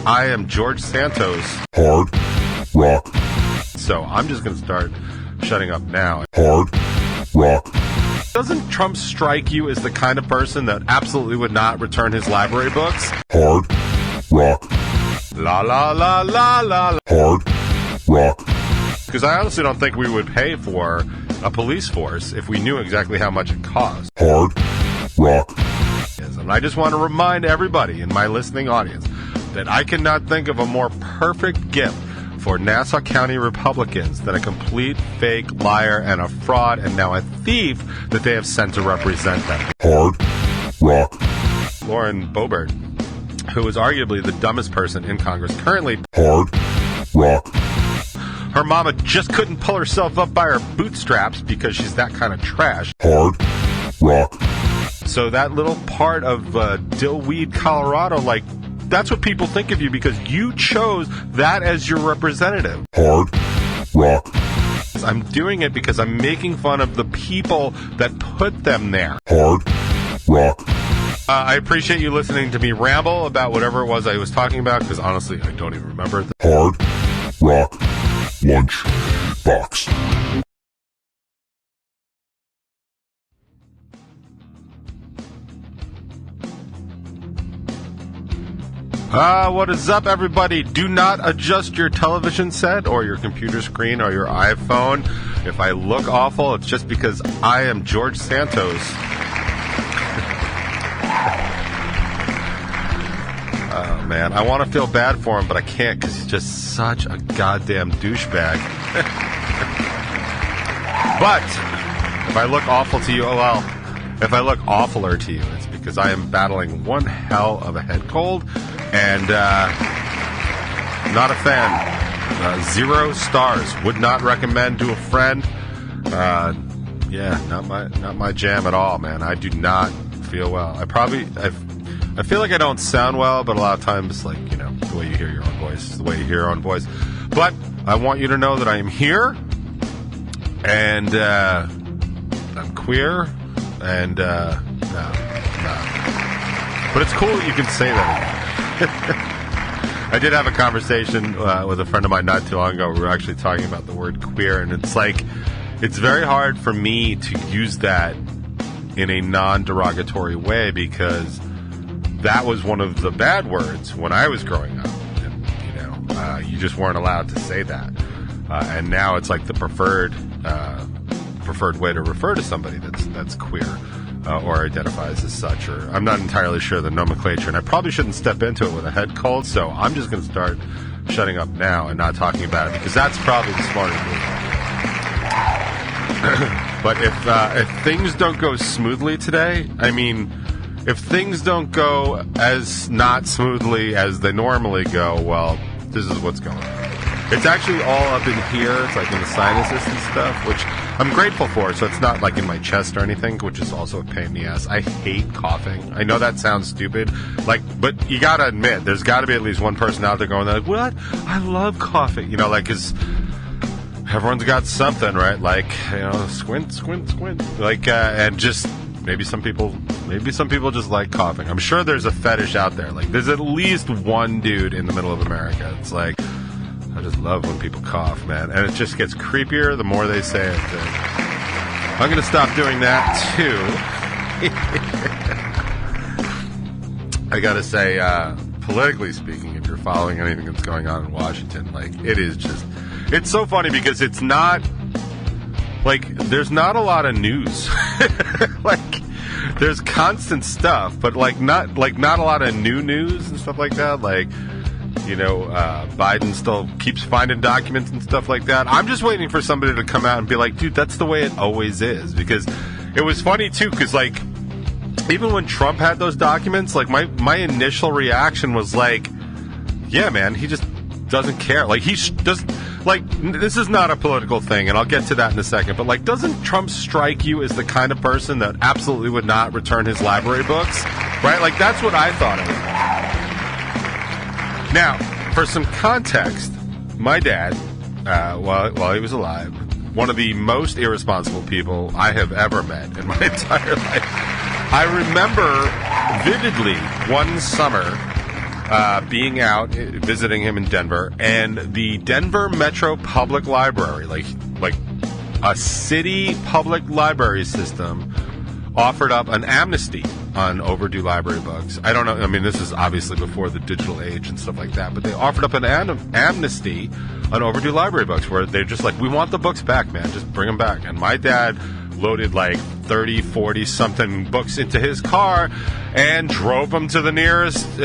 I am George Santos. Hard Rock. So I'm just going to start shutting up now. Hard Rock. Doesn't Trump strike you as the kind of person that absolutely would not return his library books? Hard Rock. La la la la la. Hard Rock. Because I honestly don't think we would pay for a police force if we knew exactly how much it cost. Hard Rock. And I just want to remind everybody in my listening audience that I cannot think of a more perfect gift for Nassau County Republicans than a complete fake liar and a fraud and now a thief that they have sent to represent them. Hard Rock. Lauren Boebert, who is arguably the dumbest person in Congress currently. Hard Rock. Her mama just couldn't pull herself up by her bootstraps because she's that kind of trash. Hard Rock. So that little part of Dillweed, Colorado, like, that's what people think of you because you chose that as your representative. Hard Rock. I'm doing it because I'm making fun of the people that put them there. Hard Rock. I appreciate you listening to me ramble about whatever it was I was talking about because honestly, I don't even remember. Hard Rock Lunchbox. What is up, everybody? Do not adjust your television set or your computer screen or your iPhone. If I look awful, it's just because I am George Santos. Oh, man. I want to feel bad for him, but I can't because he's just such a goddamn douchebag. But if I look awful to you, if I look awfuler to you, it's because I am battling one hell of a head cold. And not a fan. 0 stars. Would not recommend to a friend. Not my jam at all, man. I do not feel well. I feel like I don't sound well, but a lot of times, like, you know, the way you hear your own voice is the way you hear your own voice. But I want you to know that I am here, and I'm queer, and no. But it's cool that you can say that again. I did have a conversation with a friend of mine not too long ago. We were actually talking about the word queer, and it's like, it's very hard for me to use that in a non-derogatory way because that was one of the bad words when I was growing up. And, you know, you just weren't allowed to say that. And now it's like the preferred way to refer to somebody that's queer. Or identifies as such, or I'm not entirely sure the nomenclature, and I probably shouldn't step into it with a head cold, so I'm just going to start shutting up now and not talking about it, because that's probably the smartest move. But if things don't go smoothly today, I mean, if things don't go as not smoothly as they normally go, well, this is what's going on. It's actually all up in here. It's like in the sinuses and stuff, which I'm grateful for. So it's not like in my chest or anything, which is also a pain in the ass. I hate coughing. I know that sounds stupid, but you gotta admit, there's got to be at least one person out there going like, "What? I love coughing." You know, like, 'cause everyone's got something, right? Like, you know, squint, like, and just maybe some people just like coughing. I'm sure there's a fetish out there. Like, there's at least one dude in the middle of America. It's like, I just love when people cough, man. And it just gets creepier the more they say it. And I'm going to stop doing that, too. I got to say, politically speaking, if you're following anything that's going on in Washington, like, it's so funny because it's not, like, there's not a lot of news. Like, there's constant stuff, but, not a lot of new news and stuff like that. Like, you know, Biden still keeps finding documents and stuff like that. I'm just waiting for somebody to come out and be like, dude, that's the way it always is. Because it was funny, too, because, like, even when Trump had those documents, like, my initial reaction was like, yeah, man, he just doesn't care. Like, he does, like, this is not a political thing, and I'll get to that in a second, but, like, doesn't Trump strike you as the kind of person that absolutely would not return his library books? Right? Like, that's what I thought of it. Now, for some context, my dad, while he was alive, one of the most irresponsible people I have ever met in my entire life. I remember vividly one summer being out visiting him in Denver, and the Denver Metro Public Library, like a city public library system, offered up an amnesty on overdue library books. I don't know. I mean, this is obviously before the digital age and stuff like that, but they offered up an amnesty on overdue library books where they're just like, we want the books back, man. Just bring them back. And my dad loaded like 30, 40-something books into his car and drove them to the nearest,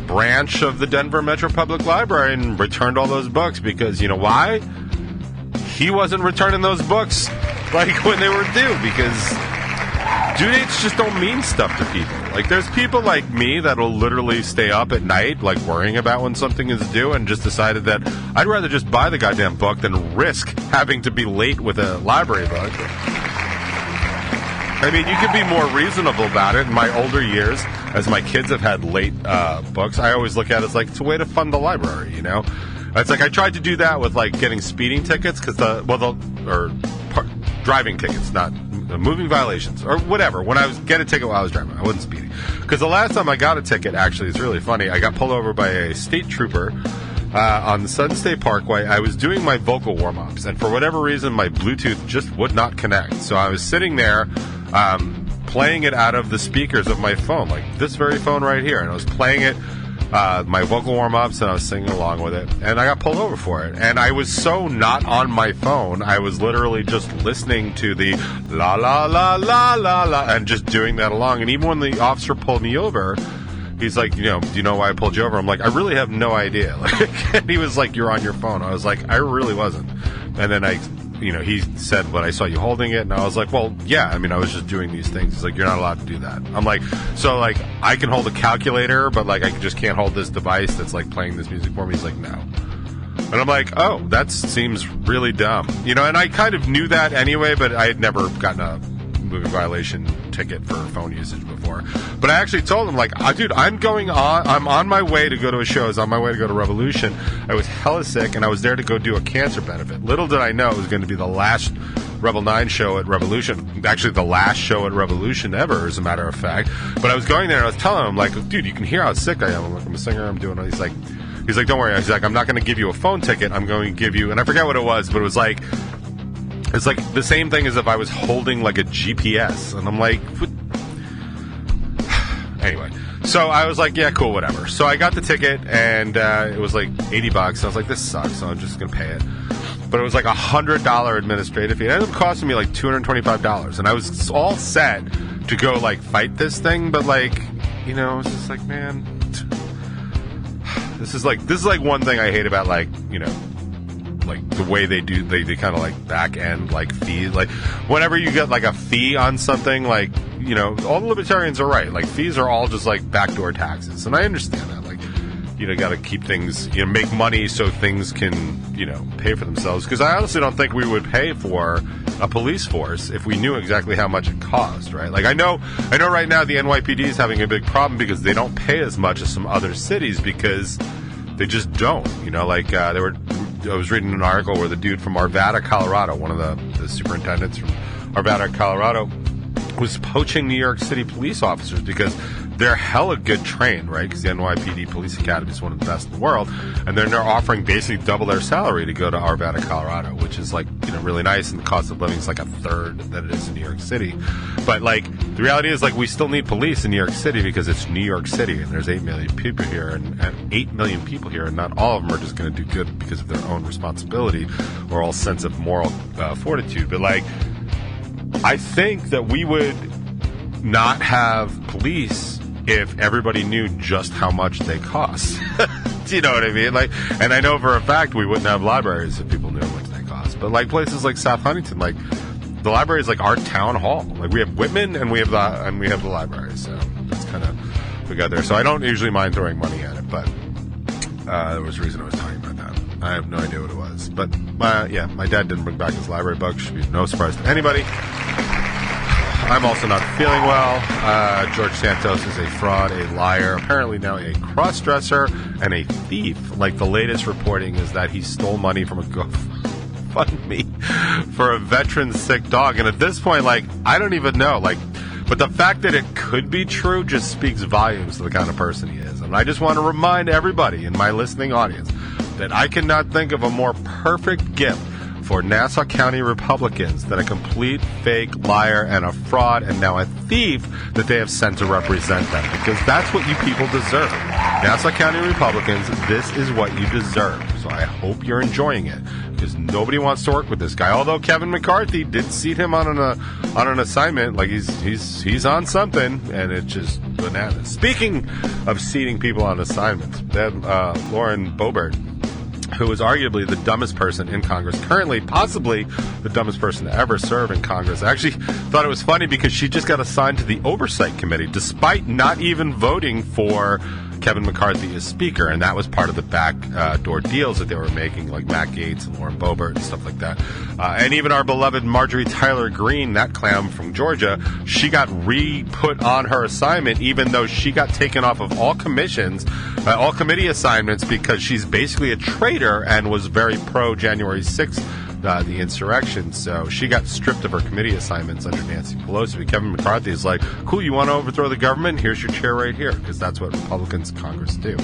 branch of the Denver Metro Public Library and returned all those books because, you know why? He wasn't returning those books like when they were due because due dates just don't mean stuff to people. Like, there's people like me that'll literally stay up at night, like, worrying about when something is due and just decided that I'd rather just buy the goddamn book than risk having to be late with a library book. I mean, you could be more reasonable about it. In my older years, as my kids have had late books, I always look at it as, like, it's a way to fund the library, you know? It's like I tried to do that with, like, getting speeding tickets, driving tickets, not moving violations, or whatever. When I was get a ticket while I was driving, I wasn't speeding. Because the last time I got a ticket, actually, it's really funny. I got pulled over by a state trooper on the Sun State Parkway. I was doing my vocal warm-ups, and for whatever reason, my Bluetooth just would not connect. So I was sitting there playing it out of the speakers of my phone, like this very phone right here, and I was playing it, my vocal warm-ups, and I was singing along with it, and I got pulled over for it. And I was so not on my phone, I was literally just listening to the la la la la la la and just doing that along. And even when the officer pulled me over, he's like, do you know why I pulled you over? I'm like, I really have no idea. And he was like, you're on your phone. I was like, I really wasn't. And then he said, but I saw you holding it, and I was like, well, yeah, I mean, I was just doing these things. He's like, you're not allowed to do that. I'm like, so, like, I can hold a calculator, but, like, I just can't hold this device that's, like, playing this music for me. He's like, no. And I'm like, oh, that seems really dumb. And I kind of knew that anyway, but I had never gotten a moving violation ticket for phone usage before. But I actually told him, like, dude, I'm on my way to go to a show. I was on my way to go to Revolution. I was hella sick, and I was there to go do a cancer benefit. Little did I know it was going to be the last Rebel 9 show at Revolution. Actually, the last show at Revolution ever, as a matter of fact. But I was going there, and I was telling him, like, dude, you can hear how sick I am. I'm like, I'm a singer. I'm doing it. He's like, don't worry. He's like, I'm not going to give you a phone ticket. I'm going to give you, and I forget what it was, but it was like, it's like the same thing as if I was holding like a GPS. And I'm like, what? Anyway, so I was like, yeah, cool, whatever. So I got the ticket, and it was like $80. I was like, this sucks, so I'm just going to pay it. But it was like $100 administrative fee. It ended up costing me like $225. And I was all set to go like fight this thing, but like, I was just like, man, this is like one thing I hate about like the way they do, they kind of like back end like fees. Like whenever you get like a fee on something, like, all the libertarians are right. Like fees are all just like backdoor taxes. And I understand that. Like, got to keep things, make money so things can, pay for themselves. Because I honestly don't think we would pay for a police force if we knew exactly how much it cost, right? Like I know right now the NYPD is having a big problem because they don't pay as much as some other cities because they just don't, I was reading an article where the dude from Arvada, Colorado, one of the superintendents from Arvada, Colorado, was poaching New York City police officers because they're hella good trained, right? Because the NYPD Police Academy is one of the best in the world, and then they're offering basically double their salary to go to Arvada, Colorado, which is like, really nice, and the cost of living is like a third that it is in New York City. But like, the reality is like, we still need police in New York City because it's New York City, and there's 8 million people here, and 8 million people here, and not all of them are just going to do good because of their own responsibility or all sense of moral fortitude. But like, I think that we would not have police if everybody knew just how much they cost. Do you know what I mean? Like, and I know for a fact we wouldn't have libraries if people knew how much they cost. But like places like South Huntington, like the library is like our town hall. Like we have Whitman and we have the library. So that's kind of we got there. So I don't usually mind throwing money at it, but there was a reason I was talking about that. I have no idea what it was. But my dad didn't bring back his library book. Should be no surprise to anybody. I'm also not feeling well. George Santos is a fraud, a liar, apparently now a cross-dresser, and a thief. Like, the latest reporting is that he stole money from a GoFundMe for a veteran sick dog. And at this point, like, I don't even know. Like, But the fact that it could be true just speaks volumes to the kind of person he is. And I just want to remind everybody in my listening audience that I cannot think of a more perfect gift for Nassau County Republicans than a complete fake liar and a fraud and now a thief that they have sent to represent them. Because that's what you people deserve. Nassau County Republicans, this is what you deserve. So I hope you're enjoying it, because nobody wants to work with this guy. Although Kevin McCarthy did seat him on an assignment, like he's on something, and it's just bananas. Speaking of seating people on assignments, that Lauren Boebert, who is arguably the dumbest person in Congress, currently possibly the dumbest person to ever serve in Congress. I actually thought it was funny because she just got assigned to the Oversight Committee, despite not even voting for Kevin McCarthy as Speaker, and that was part of the backdoor deals that they were making, like Matt Gaetz and Lauren Boebert and stuff like that. And even our beloved Marjorie Taylor Greene, that clown from Georgia, she got re-put on her assignment, even though she got taken off of all commissions, all committee assignments, because she's basically a traitor and was very pro-January 6th. The insurrection, so she got stripped of her committee assignments under Nancy Pelosi. Kevin McCarthy is like, cool, you want to overthrow the government? Here's your chair right here, because that's what Republicans in Congress do.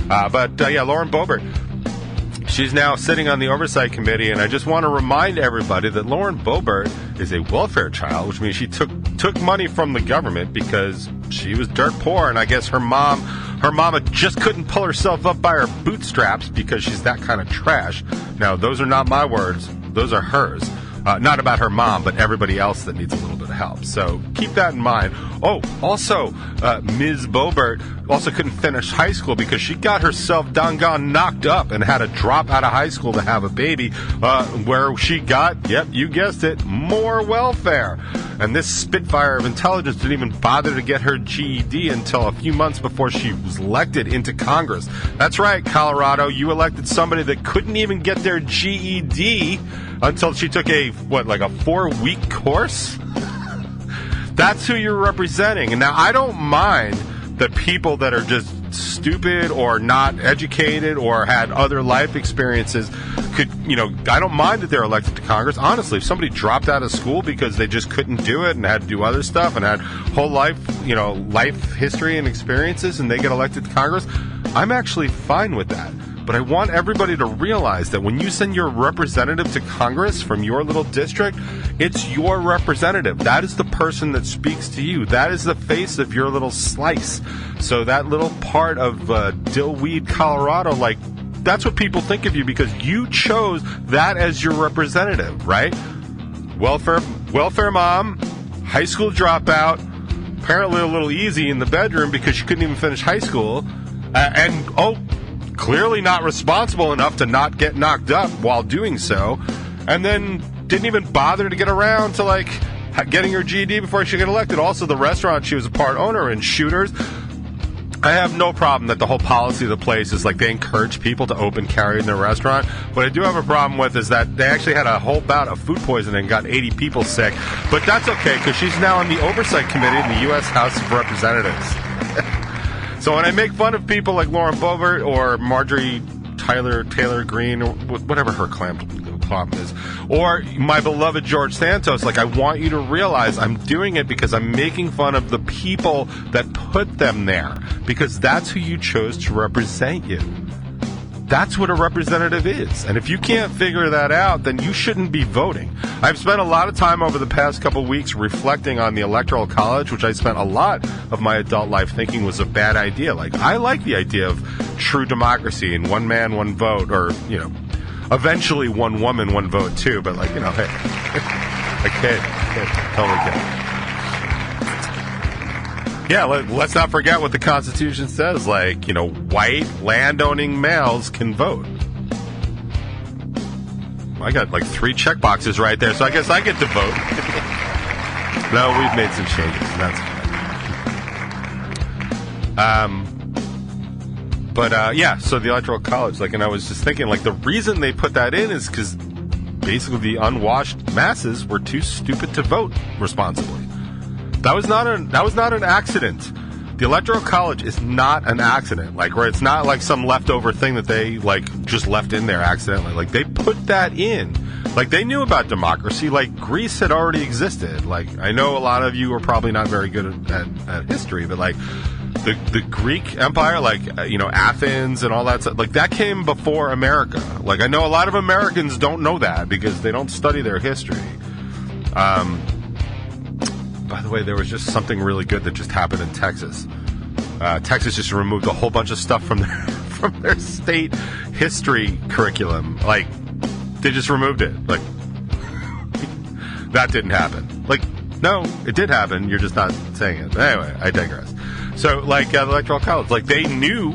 But Lauren Boebert, she's now sitting on the Oversight Committee, and I just want to remind everybody that Lauren Boebert is a welfare child, which means she took money from the government because she was dirt poor, and I guess her mama just couldn't pull herself up by her bootstraps because she's that kind of trash. Now, those are not my words. Those are hers. Not about her mom, but everybody else that needs a little bit of help. So keep that in mind. Oh, also, Ms. Boebert also couldn't finish high school because she got herself doggone knocked up and had to drop out of high school to have a baby, where she got, yep, you guessed it, more welfare. And this spitfire of intelligence didn't even bother to get her GED until a few months before she was elected into Congress. That's right, Colorado, you elected somebody that couldn't even get their GED until she took a 4-week course? That's who you're representing. And now I don't mind the people that are just stupid or not educated or had other life experiences I don't mind that they're elected to Congress. Honestly, if somebody dropped out of school because they just couldn't do it and had to do other stuff and had whole life history and experiences and they get elected to Congress, I'm actually fine with that. But I want everybody to realize that when you send your representative to Congress from your little district, it's your representative. That is the person that speaks to you. That is the face of your little slice. So that little part of Dillweed, Colorado, that's what people think of you because you chose that as your representative, right? Welfare mom, high school dropout, apparently a little easy in the bedroom because she couldn't even finish high school, clearly not responsible enough to not get knocked up while doing so, and then didn't even bother to get around to getting her GED before she got elected. Also, the restaurant she was a part owner in, Shooters, I have no problem that the whole policy of the place is they encourage people to open carry in their restaurant. What I do have a problem with is that they actually had a whole bout of food poisoning and got 80 people sick. But that's okay because she's now on the Oversight Committee in the U.S. House of Representatives. So when I make fun of people like Lauren Boebert or Marjorie Taylor Greene or whatever her clam is, or my beloved George Santos, I want you to realize I'm doing it because I'm making fun of the people that put them there, because that's who you chose to represent you. That's what a representative is. And if you can't figure that out, then you shouldn't be voting. I've spent a lot of time over the past couple of weeks reflecting on the Electoral College, which I spent a lot of my adult life thinking was a bad idea. I like the idea of true democracy and one man, one vote, or, eventually one woman, one vote too. But hey, I kid, totally kid. Yeah, let's not forget what the Constitution says. White landowning males can vote. I got 3 check boxes right there, so I guess I get to vote. No, we've made some changes, and that's fine. So the Electoral College, and I was just thinking, the reason they put that in is because basically the unwashed masses were too stupid to vote responsibly. That was not an accident. The Electoral College is not an accident. Where it's not some leftover thing that they just left in there accidentally. They put that in Like, they knew about democracy. Like, Greece had already existed. Like, I know a lot of you are probably not very good at history, but, like, the Greek Empire, like, Athens and all that stuff, like, that came before America. Like, I know a lot of Americans don't know that because they don't study their history. By the way, there was just something really good that just happened in Texas. Texas just removed a whole bunch of stuff from their state history curriculum. Like, they just removed it. Like, that didn't happen. Like, no, it did happen. You're just not saying it. But anyway, I digress. So, like, the Electoral College, like, they knew,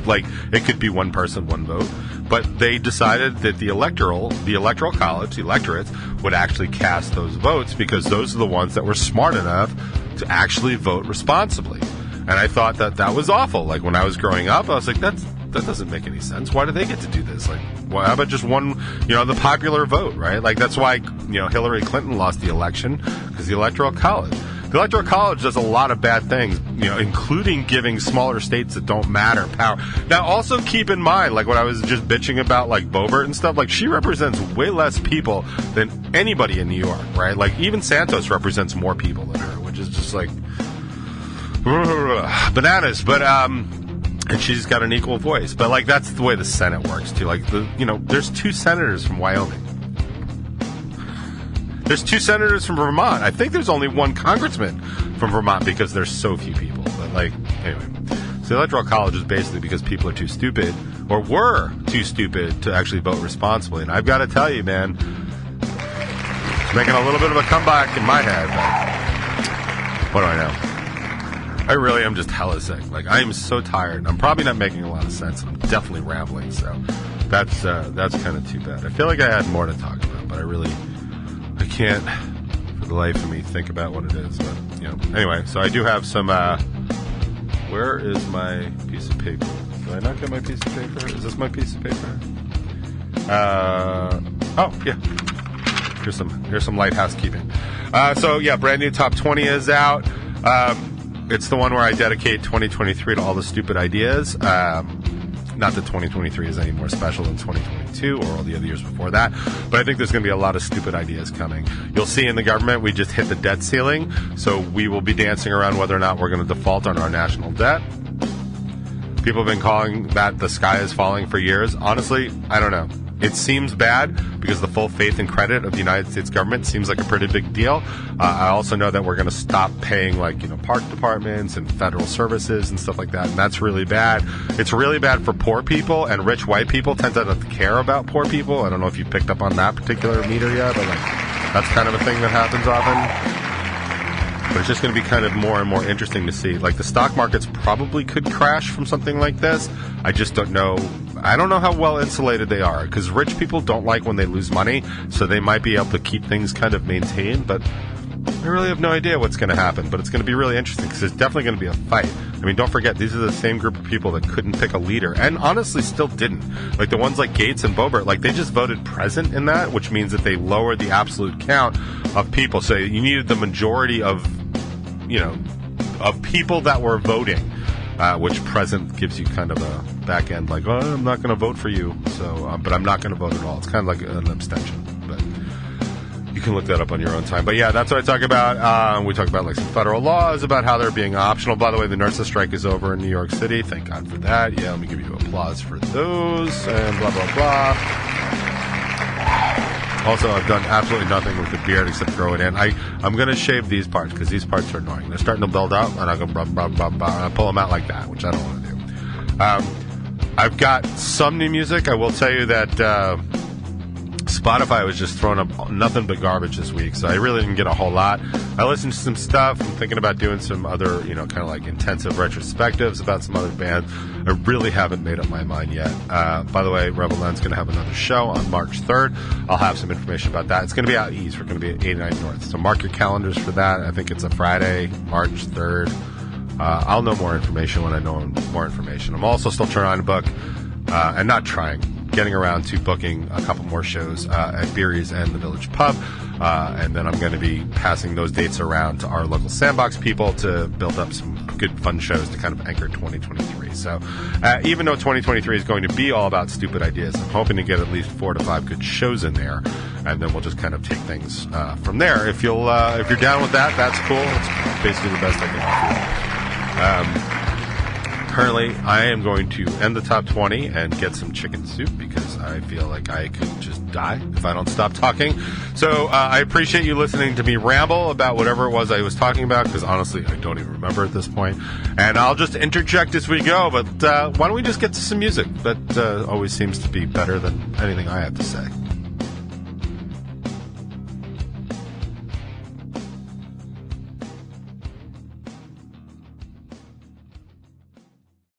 like, it could be one person, one vote. But they decided that the Electoral College, the electorates, would actually cast those votes because those are the ones that were smart enough to actually vote responsibly. And I thought that was awful. Like, when I was growing up, I was like, that doesn't make any sense. Why do they get to do this? Like, well, how about just one, the popular vote, right? Like, that's why, Hillary Clinton lost the election, because the Electoral College. The Electoral College does a lot of bad things, including giving smaller states that don't matter power. Now, also keep in mind, like, what I was just bitching about, like, Boebert and stuff, like, she represents way less people than anybody in New York, right? Like, even Santos represents more people than her, which is just, like, bananas. But, and she's got an equal voice. But, like, that's the way the Senate works, too. Like, there's 2 senators from Wyoming. There's 2 senators from Vermont. I think there's only 1 congressman from Vermont because there's so few people. But, like, anyway. So the Electoral College is basically because people are too stupid, or were too stupid, to actually vote responsibly. And I've got to tell you, man, it's making a little bit of a comeback in my head. But what do I know? I really am just hella sick. Like, I am so tired. I'm probably not making a lot of sense. I'm definitely rambling. So that's kind of too bad. I feel like I had more to talk about, but I can't, for the life of me, think about what it is. But, anyway, so I do have some, where is my piece of paper? Did I not get my piece of paper? Is this my piece of paper? Oh, yeah. Here's some light housekeeping. So, yeah, brand new Top 20 is out. It's the one where I dedicate 2023 to all the stupid ideas. Not that 2023 is any more special than 2022 or all the other years before that, but I think there's going to be a lot of stupid ideas coming. You'll see in the government, we just hit the debt ceiling, so we will be dancing around whether or not we're going to default on our national debt. People have been calling that the sky is falling for years. Honestly, I don't know. It seems bad because the full faith and credit of the United States government seems like a pretty big deal. I also know that we're going to stop paying, like, park departments and federal services and stuff like that, and that's really bad. It's really bad for poor people, and rich white people tend to not care about poor people. I don't know if you picked up on that particular meter yet, but, like, that's kind of a thing that happens often. But it's just going to be kind of more and more interesting to see. Like, the stock markets probably could crash from something like this. I just don't know. I don't know how well insulated they are, because rich people don't like when they lose money, so they might be able to keep things kind of maintained, but I really have no idea what's going to happen. But it's going to be really interesting, because there's definitely going to be a fight. I mean, don't forget, these are the same group of people that couldn't pick a leader, and honestly still didn't. Like, the ones like Gates and Boebert, like, they just voted present in that, which means that they lowered the absolute count of people. So you needed the majority of people that were voting, which present gives you kind of a back end, like, oh, I'm not going to vote for you, so but I'm not going to vote at all. It's kind of like an abstention, but you can look that up on your own time. But yeah, that's what I talk about. We talk about, like, some federal laws about how they're being optional. By the way, the nurses' strike is over in New York City. Thank God for that. Yeah, let me give you applause for those, and blah, blah, blah. Also, I've done absolutely nothing with the beard except throw it in. I'm going to shave these parts because these parts are annoying. They're starting to build up, and I go blah, blah, blah, blah, and I pull them out like that, which I don't want to do. I've got some new music. I will tell you that Spotify was just throwing up nothing but garbage this week, so I really didn't get a whole lot. I listened to some stuff. I'm thinking about doing some other, kind of like intensive retrospectives about some other bands. I really haven't made up my mind yet. By the way, Revel Land's going to have another show on March 3rd. I'll have some information about that. It's going to be out east. We're going to be at 89 North. So mark your calendars for that. I think it's a Friday, March 3rd. I'll know more information when I know more information. I'm also still trying to book, and not trying. getting around to booking a couple more shows at Beery's and the Village Pub. And then I'm going to be passing those dates around to our local Sandbox people to build up some good, fun shows to kind of anchor 2023. So even though 2023 is going to be all about stupid ideas, I'm hoping to get at least 4 to 5 good shows in there. And then we'll just kind of take things from there. If you're down with that, that's cool. It's basically the best I can offer. Currently, I am going to end the top 20 and get some chicken soup because I feel like I could just die if I don't stop talking. So I appreciate you listening to me ramble about whatever it was I was talking about, because honestly, I don't even remember at this point. And I'll just interject as we go, but why don't we just get to some music? That always seems to be better than anything I have to say.